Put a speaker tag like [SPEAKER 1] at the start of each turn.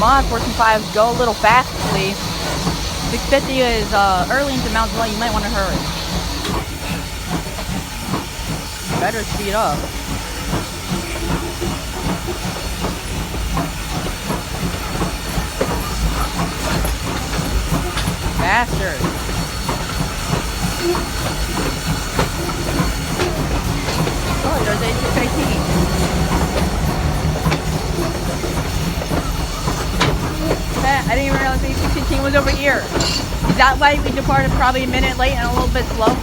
[SPEAKER 1] come on, 425, go a little fastly. 650 is early into Mount July, you might want to hurry. Better speed up. Faster. Oh, there's A618. I didn't even realize A618 was over here. Is that why we departed probably a minute late and a little bit slow?